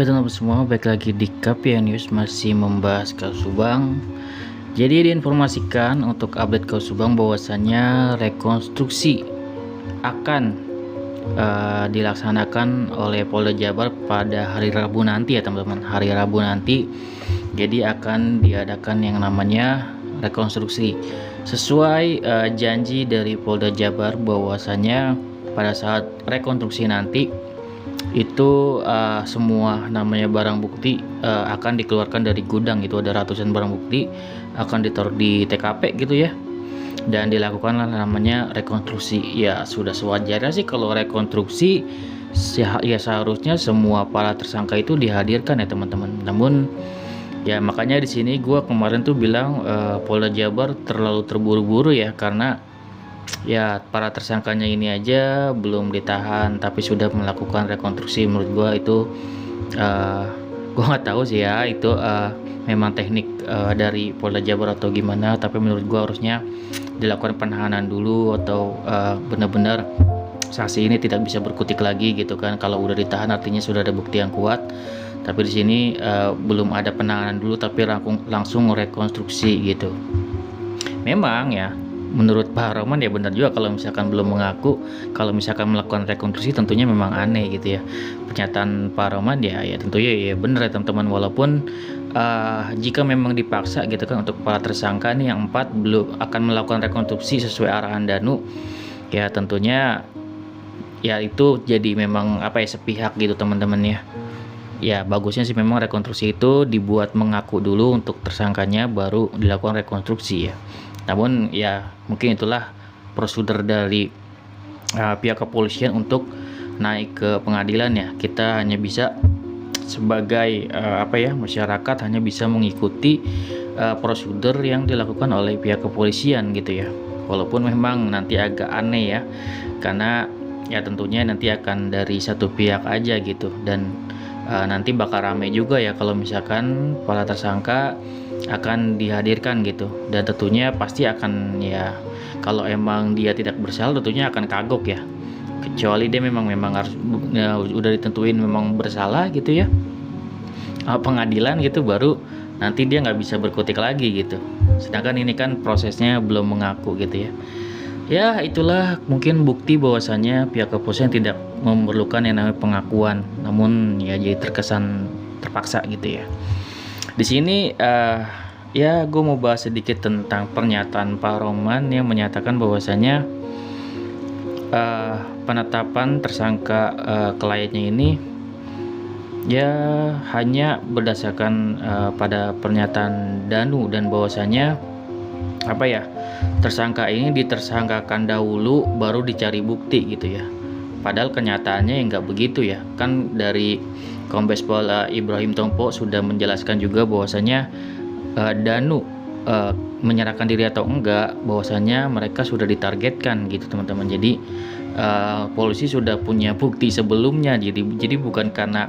Oke teman-teman semua, baik lagi di KPN News masih membahas kasus Subang. Jadi diinformasikan untuk update kasus Subang bahwasannya rekonstruksi akan dilaksanakan oleh Polda Jabar pada hari Rabu nanti ya teman-teman. Hari Rabu nanti. Jadi akan diadakan yang namanya rekonstruksi sesuai janji dari Polda Jabar bahwasannya pada saat rekonstruksi nanti itu semua namanya barang bukti akan dikeluarkan dari gudang. Itu ada ratusan barang bukti akan ditaruh di TKP gitu ya, dan dilakukanlah namanya rekonstruksi. Ya sudah sewajarnya sih kalau rekonstruksi ya seharusnya semua para tersangka itu dihadirkan ya teman-teman. Namun ya makanya di sini gue kemarin tuh bilang Polda Jabar terlalu terburu-buru ya, karena ya para tersangkanya ini aja belum ditahan tapi sudah melakukan rekonstruksi. Menurut gua itu gua nggak tahu sih ya itu memang teknik dari Polda Jabar atau gimana, tapi menurut gua harusnya dilakukan penahanan dulu atau benar-benar saksi ini tidak bisa berkutik lagi gitu kan. Kalau udah ditahan artinya sudah ada bukti yang kuat, tapi di sini belum ada penahanan dulu tapi langsung rekonstruksi gitu. Memang ya menurut Pak Roman ya benar juga kalau misalkan belum mengaku, kalau misalkan melakukan rekonstruksi tentunya memang aneh gitu ya. Pernyataan Pak Roman ya tentunya ya benar ya teman-teman, walaupun jika memang dipaksa gitu kan untuk para tersangka nih yang 4 belum akan melakukan rekonstruksi sesuai arahan Danu, ya tentunya ya itu jadi memang apa ya sepihak gitu teman-teman ya. Ya bagusnya sih memang rekonstruksi itu dibuat mengaku dulu untuk tersangkanya baru dilakukan rekonstruksi ya. Namun ya mungkin itulah prosedur dari pihak kepolisian untuk naik ke pengadilan ya. Kita hanya bisa sebagai masyarakat hanya bisa mengikuti prosedur yang dilakukan oleh pihak kepolisian gitu ya. Walaupun memang nanti agak aneh ya, karena ya tentunya nanti akan dari satu pihak aja gitu, dan nanti bakal rame juga ya kalau misalkan para tersangka akan dihadirkan gitu, dan tentunya pasti akan ya kalau emang dia tidak bersalah tentunya akan kagok ya, kecuali dia memang harus udah ditentuin memang bersalah gitu ya pengadilan gitu, baru nanti dia nggak bisa berkutik lagi gitu. Sedangkan ini kan prosesnya belum mengaku gitu ya. Ya itulah mungkin bukti bahwasannya pihak kepolisian tidak memerlukan yang namanya pengakuan, namun ya jadi terkesan terpaksa gitu ya. Di sini ya gue mau bahas sedikit tentang pernyataan Pak Roman yang menyatakan bahwasanya penetapan tersangka kliennya ini ya hanya berdasarkan pada pernyataan Danu, dan bahwasanya tersangka ini ditersangkakan dahulu baru dicari bukti gitu ya. Padahal kenyataannya ya nggak begitu ya. Kan dari Kombes Pol Ibrahim Tompo sudah menjelaskan juga bahwasanya Danu menyerahkan diri atau enggak, bahwasanya mereka sudah ditargetkan gitu teman-teman. Jadi polisi sudah punya bukti sebelumnya. Jadi bukan karena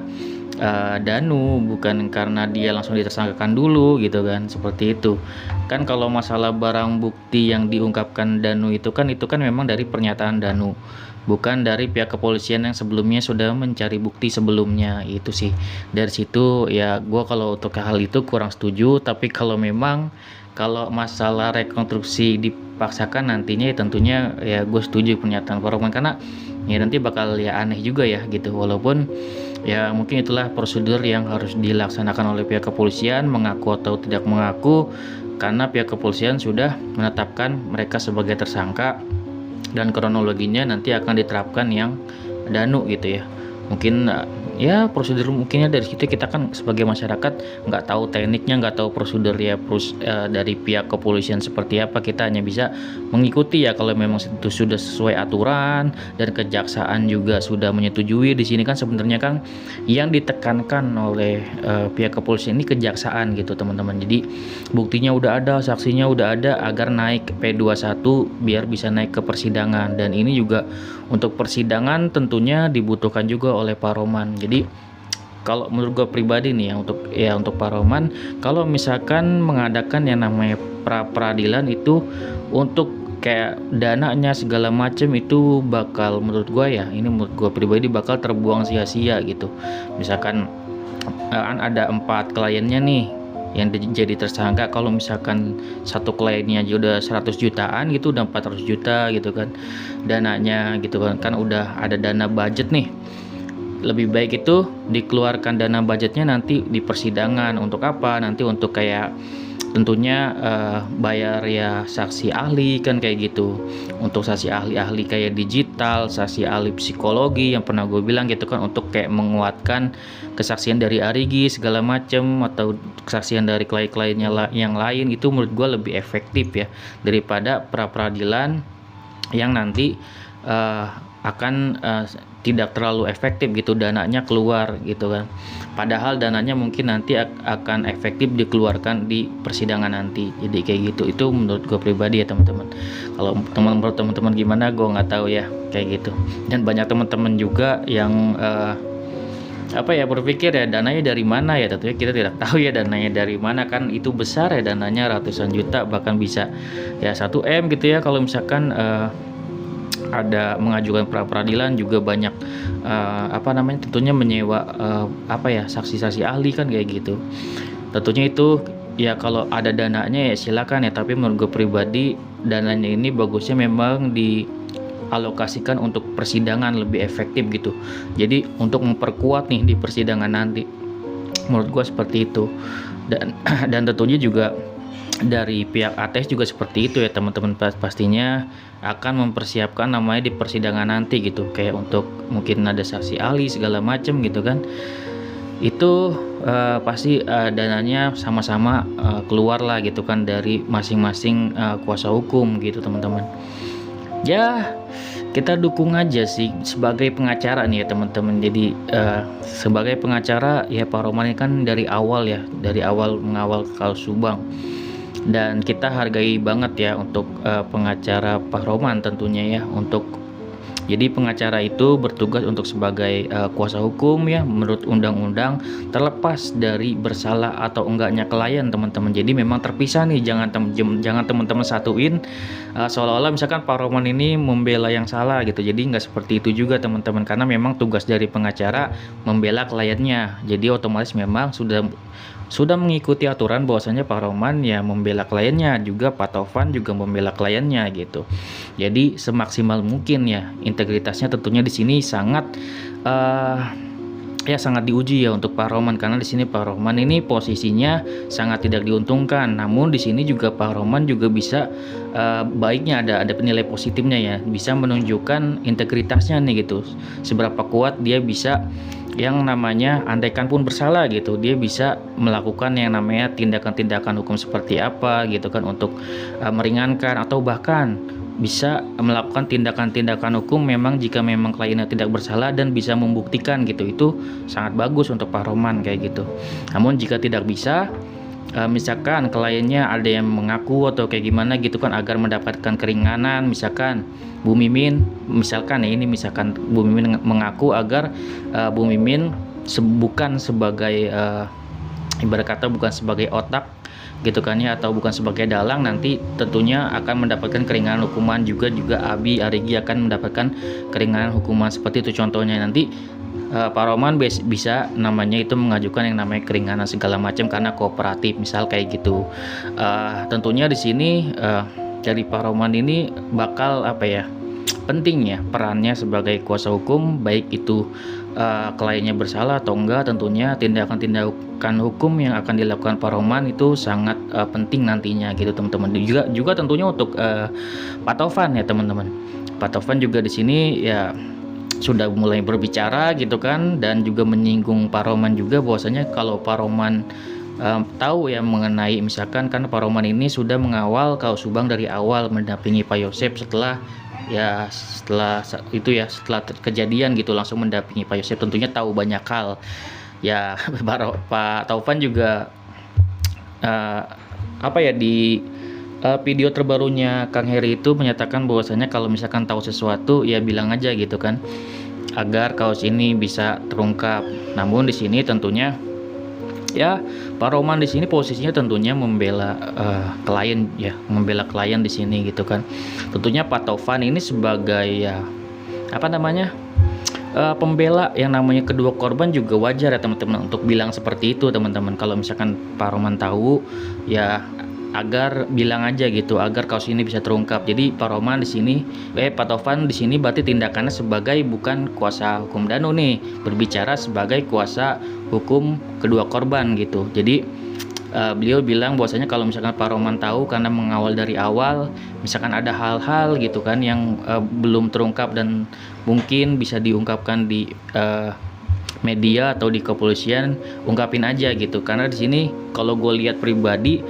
Danu, bukan karena dia langsung ditersangkakan dulu gitu kan, seperti itu kan. Kalau masalah barang bukti yang diungkapkan Danu itu kan memang dari pernyataan Danu, bukan dari pihak kepolisian yang sebelumnya sudah mencari bukti sebelumnya. Itu sih dari situ ya gue kalau untuk hal itu kurang setuju. Tapi kalau masalah rekonstruksi dipaksakan nantinya ya tentunya ya gue setuju pernyataan Pak Roman, karena ya nanti bakal ya aneh juga ya gitu. Walaupun ya mungkin itulah prosedur yang harus dilaksanakan oleh pihak kepolisian, mengaku atau tidak mengaku, karena pihak kepolisian sudah menetapkan mereka sebagai tersangka, dan kronologinya nanti akan diterapkan yang Danu gitu ya. Mungkin ya prosedur mungkinnya dari situ, kita kan sebagai masyarakat nggak tahu tekniknya, nggak tahu prosedur ya dari pihak kepolisian seperti apa. Kita hanya bisa mengikuti ya kalau memang itu sudah sesuai aturan dan kejaksaan juga sudah menyetujui. Di sini kan sebenarnya kan yang ditekankan oleh pihak kepolisian ini kejaksaan gitu teman-teman. Jadi buktinya udah ada, saksinya udah ada, agar naik P21 biar bisa naik ke persidangan. Dan ini juga untuk persidangan tentunya dibutuhkan juga oleh Pak Roman. Jadi kalau menurut gue pribadi nih untuk Pak Roman, kalau misalkan mengadakan yang namanya pra-peradilan itu untuk kayak dananya segala macam, itu bakal menurut gue pribadi bakal terbuang sia-sia gitu. Misalkan kan ada 4 kliennya nih yang jadi tersangka. Kalau misalkan satu kliennya aja udah 100 jutaan gitu, udah 400 juta gitu kan dananya gitu kan udah ada dana budget nih. Lebih baik itu dikeluarkan dana budgetnya nanti di persidangan. Untuk apa? Nanti untuk kayak tentunya bayar ya saksi ahli kan kayak gitu, untuk saksi ahli-ahli kayak digital, saksi ahli psikologi yang pernah gue bilang gitu kan, untuk kayak menguatkan kesaksian dari Arigi segala macem, atau kesaksian dari klien-kliennya yang lain. Itu menurut gue lebih efektif ya daripada pra peradilan yang nanti akan tidak terlalu efektif gitu, dananya keluar gitu kan, padahal dananya mungkin nanti akan efektif dikeluarkan di persidangan nanti. Jadi kayak gitu, itu menurut gue pribadi ya teman-teman. Kalau menurut teman-teman gimana gue nggak tahu ya, kayak gitu. Dan banyak teman-teman juga yang berpikir ya dananya dari mana ya. Tentunya kita tidak tahu ya dananya dari mana, kan itu besar ya dananya, ratusan juta, bahkan bisa ya 1 M gitu ya kalau misalkan ada mengajukan pra peradilan. Juga banyak tentunya menyewa saksi-saksi ahli kan kayak gitu. Tentunya itu ya kalau ada dananya ya silakan ya, tapi menurut gue pribadi dananya ini bagusnya memang dialokasikan untuk persidangan, lebih efektif gitu. Jadi untuk memperkuat nih di persidangan nanti, menurut gue seperti itu. Dan tentunya juga dari pihak ATS juga seperti itu ya teman-teman, pastinya akan mempersiapkan namanya di persidangan nanti gitu, kayak untuk mungkin ada saksi ahli segala macem gitu kan. Itu pasti dananya sama-sama keluar lah gitu kan dari masing-masing kuasa hukum gitu teman-teman. Ya kita dukung aja sih sebagai pengacara nih ya teman-teman. Jadi sebagai pengacara ya Pak Roman ini kan dari awal mengawal kasus Subang, dan kita hargai banget ya untuk pengacara Pak Roman tentunya ya. Jadi pengacara itu bertugas untuk sebagai kuasa hukum ya menurut undang-undang, terlepas dari bersalah atau enggaknya klien teman-teman. Jadi memang terpisah nih, jangan teman-teman satuin seolah-olah misalkan Pak Roman ini membela yang salah gitu. Jadi nggak seperti itu juga teman-teman, karena memang tugas dari pengacara membela kliennya. Jadi otomatis memang sudah mengikuti aturan bahwasanya Pak Roman ya membela kliennya, juga Pak Taufan juga membela kliennya gitu. Jadi semaksimal mungkin ya integritasnya tentunya di sini sangat sangat diuji ya untuk Pak Roman, karena di sini Pak Roman ini posisinya sangat tidak diuntungkan. Namun di sini juga Pak Roman juga bisa baiknya ada penilai positifnya ya, bisa menunjukkan integritasnya nih gitu, seberapa kuat dia bisa yang namanya andaikan pun bersalah gitu, dia bisa melakukan yang namanya tindakan-tindakan hukum seperti apa gitu kan, untuk meringankan atau bahkan bisa melakukan tindakan-tindakan hukum memang jika memang kliennya tidak bersalah dan bisa membuktikan gitu. Itu sangat bagus untuk Pak Roman kayak gitu. Namun jika tidak bisa, misalkan kliennya ada yang mengaku atau kayak gimana gitu kan agar mendapatkan keringanan, misalkan Bu Mimin Bu Mimin mengaku agar Bu Mimin bukan sebagai ibarat kata bukan sebagai otak gitu kan ya, atau bukan sebagai dalang, nanti tentunya akan mendapatkan keringanan hukuman. Juga Abi Arigi akan mendapatkan keringanan hukuman seperti itu. Contohnya nanti Pak Roman bisa namanya itu mengajukan yang namanya keringanan segala macam karena kooperatif misal kayak gitu. Tentunya di sini dari Pak Roman ini bakal penting ya perannya sebagai kuasa hukum, baik itu kliennya bersalah atau enggak. Tentunya tindakan hukum yang akan dilakukan Pak Roman itu sangat penting nantinya gitu teman-teman. Juga tentunya untuk Pak Taufan ya teman-teman. Pak Taufan juga di sini ya sudah mulai berbicara gitu kan, dan juga menyinggung Pak Roman juga bahwasanya kalau Pak Roman tahu ya mengenai misalkan, kan Pak Roman ini sudah mengawal kasus Subang dari awal, mendampingi Pak Yosep setelah kejadian gitu, langsung mendampingi Pak Yosep, tentunya tahu banyak hal ya. Pak Taufan juga di video terbarunya Kang Heri itu menyatakan bahwasanya kalau misalkan tahu sesuatu ya bilang aja gitu kan, agar kasus ini bisa terungkap. Namun di sini tentunya ya Pak Roman di sini posisinya tentunya membela klien di sini gitu kan. Tentunya Pak Taufan ini sebagai pembela yang namanya kedua korban juga wajar ya teman-teman untuk bilang seperti itu teman-teman. Kalau misalkan Pak Roman tahu ya agar bilang aja gitu agar kasus ini bisa terungkap. Jadi Pak Roman di sini Pak Tovan di sini berarti tindakannya sebagai bukan kuasa hukum Danu nih, berbicara sebagai kuasa hukum kedua korban gitu. Jadi beliau bilang bahwasanya kalau misalkan Pak Roman tahu karena mengawal dari awal, misalkan ada hal-hal gitu kan yang belum terungkap dan mungkin bisa diungkapkan di media atau di kepolisian, ungkapin aja gitu. Karena di sini kalau gue lihat pribadi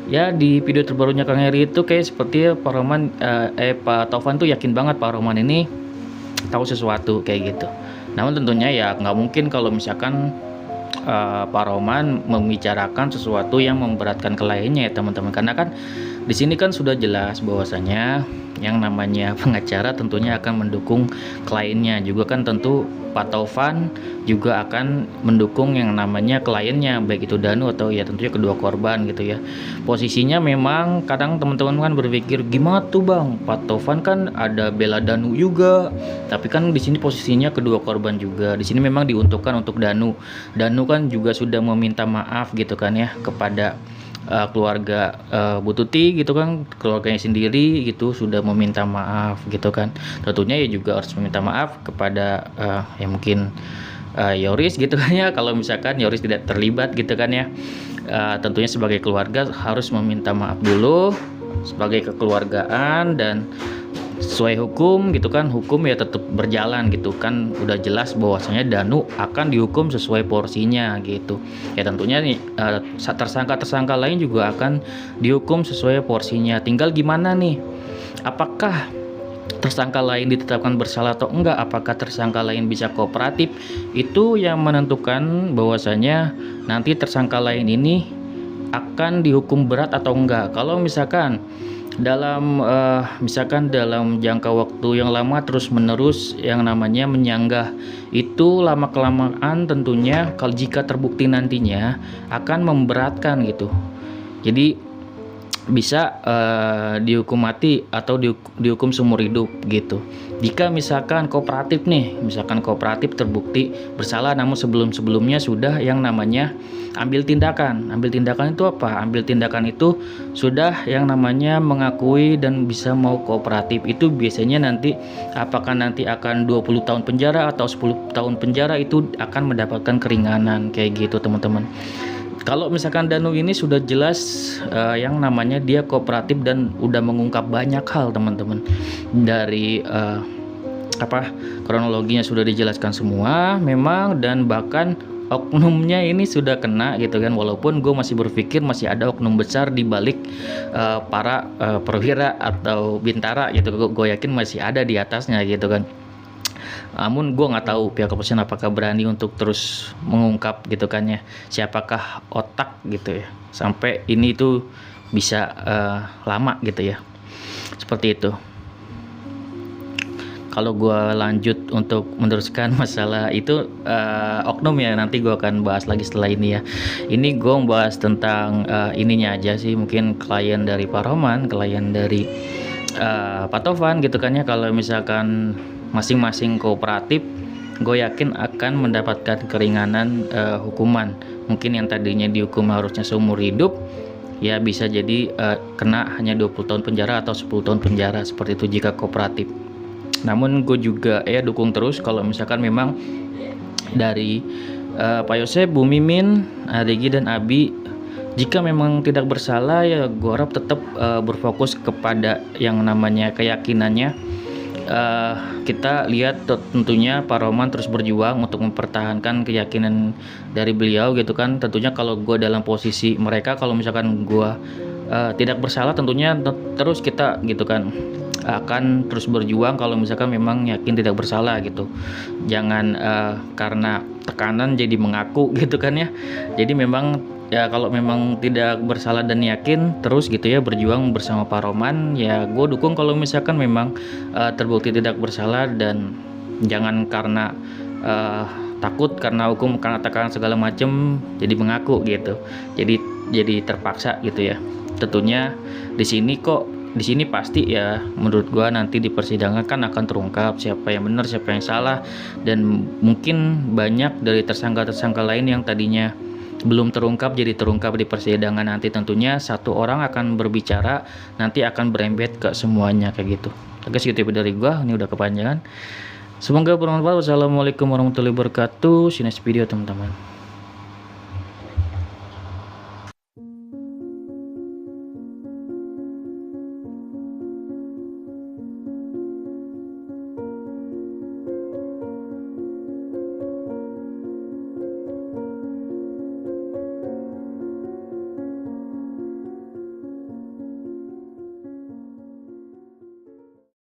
ya di video terbarunya Kang Heri itu kayak seperti Pak Roman Pak Tovan tuh yakin banget Pak Roman ini tahu sesuatu kayak gitu. Namun tentunya ya nggak mungkin kalau misalkan Pak Roman membicarakan sesuatu yang memberatkan kliennya ya teman-teman, karena kan di sini kan sudah jelas bahwasanya yang namanya pengacara tentunya akan mendukung kliennya juga kan, tentu Pak Tovan juga akan mendukung yang namanya kliennya baik itu Danu atau ya tentunya kedua korban gitu ya. Posisinya memang kadang teman-teman kan berpikir gimana tuh Bang, Pak Tovan kan ada bela Danu juga, tapi kan di sini posisinya kedua korban juga. Di sini memang diuntukkan untuk Danu. Danu kan juga sudah meminta maaf gitu kan ya kepada keluarga Bu Tuti gitu kan, keluarganya sendiri gitu sudah meminta maaf gitu kan. Tentunya ya juga harus meminta maaf kepada ya mungkin Yoris gitu kan ya, kalau misalkan Yoris tidak terlibat gitu kan ya. Tentunya sebagai keluarga harus meminta maaf dulu sebagai kekeluargaan dan sesuai hukum gitu kan, hukum ya tetap berjalan gitu kan, udah jelas bahwasanya Danu akan dihukum sesuai porsinya gitu ya. Tentunya nih tersangka lain juga akan dihukum sesuai porsinya. Tinggal gimana nih, apakah tersangka lain ditetapkan bersalah atau enggak, apakah tersangka lain bisa kooperatif, itu yang menentukan bahwasanya nanti tersangka lain ini akan dihukum berat atau enggak. Kalau misalkan dalam jangka waktu yang lama terus menerus yang namanya menyanggah, itu lama kelamaan tentunya kalau jika terbukti nantinya akan memberatkan gitu. Jadi bisa dihukum mati atau dihukum seumur hidup gitu. Jika misalkan kooperatif nih, misalkan kooperatif terbukti bersalah namun sebelumnya sudah yang namanya ambil tindakan. Ambil tindakan itu apa? Ambil tindakan itu sudah yang namanya mengakui dan bisa mau kooperatif. Itu biasanya nanti apakah nanti akan 20 tahun penjara atau 10 tahun penjara, itu akan mendapatkan keringanan kayak gitu teman-teman. Kalau misalkan Danu ini sudah jelas yang namanya dia kooperatif dan udah mengungkap banyak hal teman-teman, dari kronologinya sudah dijelaskan semua memang, dan bahkan oknumnya ini sudah kena gitu kan. Walaupun gue masih berpikir masih ada oknum besar di balik para perwira atau bintara gitu, gue yakin masih ada di atasnya gitu kan. Namun gue nggak tahu pihak kepolisian apakah berani untuk terus mengungkap gitu kan ya, siapakah otak gitu ya sampai ini tuh bisa lama gitu ya, seperti itu. Kalau gue lanjut untuk meneruskan masalah itu oknum ya, nanti gue akan bahas lagi setelah ini ya. Ini gue bahas tentang ininya aja sih, mungkin klien dari Pak Roman, klien dari Pak Tovan gitu kan ya. Kalau misalkan masing-masing kooperatif, gue yakin akan mendapatkan keringanan hukuman. Mungkin yang tadinya dihukum harusnya seumur hidup, ya bisa jadi kena hanya 20 tahun penjara atau 10 tahun penjara, seperti itu jika kooperatif. Namun gue juga dukung terus kalau misalkan memang dari Pak Yosep, Bu Mimin, Regi dan Abi, jika memang tidak bersalah ya gue harap tetap berfokus kepada yang namanya keyakinannya. Kita lihat tentunya Pak Roman terus berjuang untuk mempertahankan keyakinan dari beliau gitu kan. Tentunya kalau gue dalam posisi mereka, kalau misalkan gue tidak bersalah, tentunya terus kita gitu kan akan terus berjuang kalau misalkan memang yakin tidak bersalah gitu. Jangan karena tekanan jadi mengaku gitu kan ya. Jadi memang ya kalau memang tidak bersalah dan yakin terus gitu ya berjuang bersama Pak Roman, ya gue dukung kalau misalkan memang terbukti tidak bersalah, dan jangan karena takut karena hukum, karena tekanan segala macam jadi mengaku gitu, jadi terpaksa gitu ya. Tentunya di sini kok di sini pasti ya menurut gua nanti di persidangan kan akan terungkap siapa yang benar siapa yang salah, dan mungkin banyak dari tersangka-tersangka lain yang tadinya belum terungkap jadi terungkap di persidangan nanti. Tentunya satu orang akan berbicara nanti akan berembet ke semuanya kayak gitu. Oke, segitu dari gua, ini udah kepanjangan. Semoga bermanfaat. Wassalamualaikum warahmatullahi wabarakatuh. See you next video teman-teman.